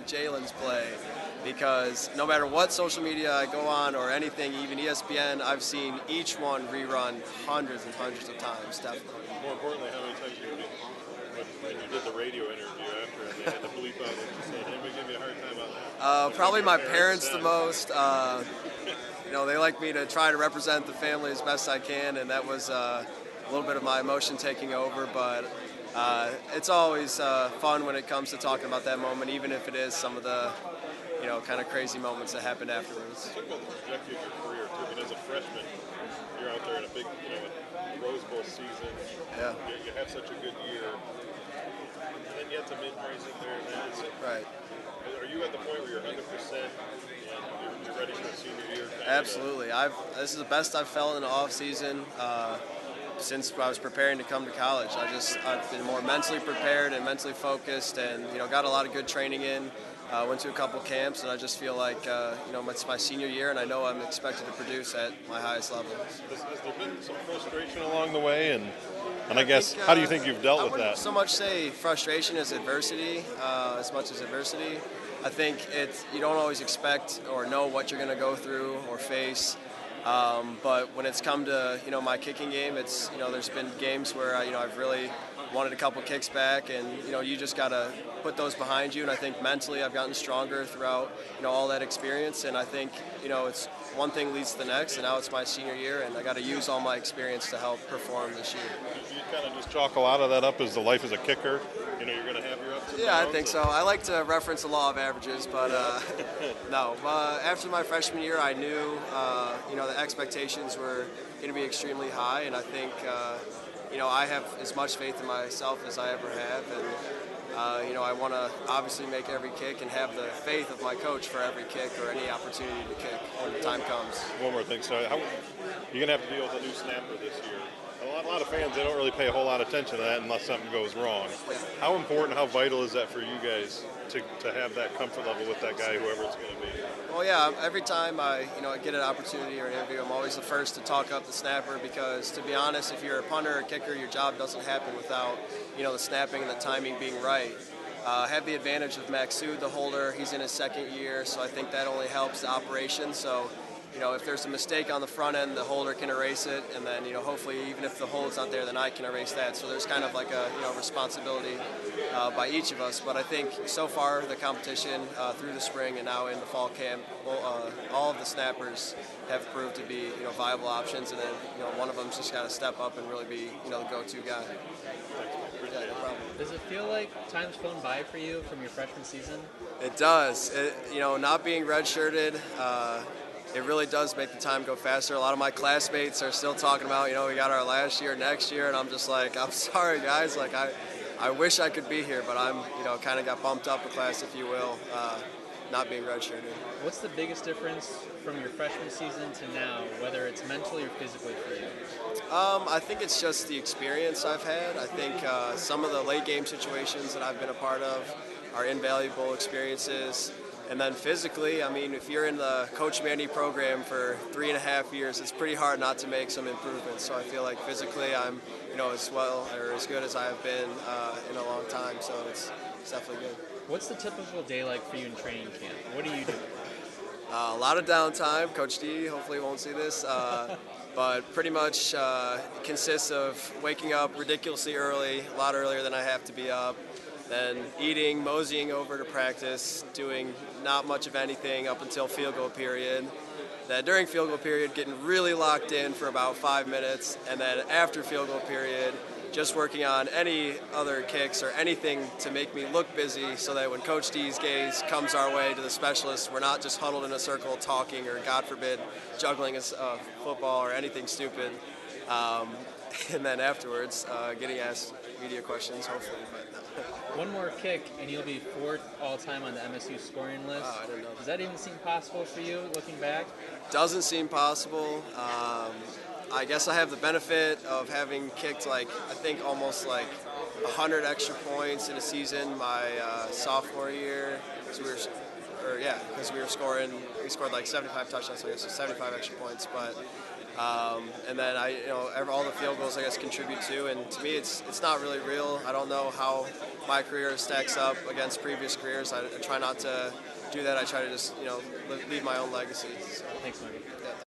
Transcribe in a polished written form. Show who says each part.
Speaker 1: Jalen's play, because no matter what social media I go on or anything, even ESPN, I've seen each one rerun hundreds and hundreds of times, definitely.
Speaker 2: More importantly, how many times when you did the radio interview after and they had to bleep out what you said, anybody give me a hard time on that?
Speaker 1: Probably my parents the most. They like me to try to represent the family as best I can, and that was a little bit of my emotion taking over, but it's always fun when it comes to talking about that moment, even if it is some of the kind of crazy moments that happened afterwards.
Speaker 2: Talk about the trajectory of your career too. I mean, as a freshman, you're out there in a big, Rose Bowl season.
Speaker 1: Yeah.
Speaker 2: You have such a good year, and then you have some injuries in there.
Speaker 1: Right.
Speaker 2: Are you at the point where you're 100% and you're ready for a senior year?
Speaker 1: Absolutely. This is the best I've felt in the off season since I was preparing to come to college. I've been more mentally prepared and mentally focused, and got a lot of good training in. Went to a couple camps, and I just feel like it's my senior year, and I know I'm expected to produce at my highest level.
Speaker 2: Has there been some frustration along the way, and I guess how do you think you've dealt with that?
Speaker 1: I wouldn't so much say frustration as adversity, as much as adversity. I think you don't always expect or know what you're going to go through or face. But when it's come to my kicking game, there's been games where I've really wanted a couple kicks back, and you just gotta put those behind you. And I think mentally I've gotten stronger throughout all that experience. And I think it's one thing leads to the next, and now it's my senior year, and I got to use all my experience to help perform this year.
Speaker 2: You kind of just chalk a lot of that up as the life as a kicker. You're going to have your ups and downs.
Speaker 1: Yeah, I think so. I like to reference the law of averages, but no. After my freshman year, I knew the expectations were going to be extremely high, and I think I have as much faith in myself as I ever have, and I want to obviously make every kick and have the faith of my coach for every kick or any opportunity to kick when the time comes.
Speaker 2: One more thing, so you're going to have to deal with a new snapper this year. A lot of fans, they don't really pay a whole lot of attention to that unless something goes wrong. How important, how vital is that for you guys to have that comfort level with that guy, whoever it's going to be?
Speaker 1: Well, yeah, every time I get an opportunity or an interview, I'm always the first to talk up the snapper, because to be honest, if you're a punter or kicker, your job doesn't happen without the snapping and the timing being right. I have the advantage of MSU, the holder. He's in his second year, so I think that only helps the operation. So if there's a mistake on the front end, the holder can erase it, and then hopefully even if the hold's not there, then I can erase that. So there's kind of like a responsibility by each of us. But I think so far the competition through the spring and now in the fall camp, all of the snappers have proved to be viable options, and then one of them's just got to step up and really be the go-to guy. Yeah, no problem.
Speaker 3: Does it feel like time's flown by for you from your freshman season?
Speaker 1: It does. Not being redshirted. It really does make the time go faster. A lot of my classmates are still talking about, we got our last year next year, and I'm just like, I'm sorry, guys. Like, I wish I could be here, but I'm, kind of got bumped up a class, if you will, not being redshirted.
Speaker 3: What's the biggest difference from your freshman season to now, whether it's mentally or physically for you?
Speaker 1: I think it's just the experience I've had. I think some of the late game situations that I've been a part of are invaluable experiences. And then physically, I mean, if you're in the Coach Manny program for 3.5 years, it's pretty hard not to make some improvements. So I feel like physically I'm, as well or as good as I have been in a long time. So it's definitely good.
Speaker 3: What's the typical day like for you in training camp? What do you do?
Speaker 1: A lot of downtime. Coach D hopefully won't see this. But pretty much consists of waking up ridiculously early, a lot earlier than I have to be up. Then eating, moseying over to practice, doing not much of anything up until field goal period. Then during field goal period, getting really locked in for about 5 minutes. And then after field goal period, just working on any other kicks or anything to make me look busy, so that when Coach D's gaze comes our way to the specialists, we're not just huddled in a circle talking or, God forbid, juggling a football or anything stupid. And then afterwards, getting asked media questions, hopefully. But
Speaker 3: one more kick, and you'll be 4th all-time on the MSU scoring list.
Speaker 1: Oh, I didn't know that.
Speaker 3: Does that even seem possible for you, looking back?
Speaker 1: Doesn't seem possible. I guess I have the benefit of having kicked I think almost 100 extra points in a season my sophomore year. So or yeah, because we scored like 75 touchdowns, so I guess so 75 extra points. But and then all the field goals I guess contribute too. And to me, it's not really real. I don't know how my career stacks up against previous careers. I try not to do that. I try to just leave my own legacy. So.
Speaker 3: Thanks, Marty.
Speaker 1: Yeah.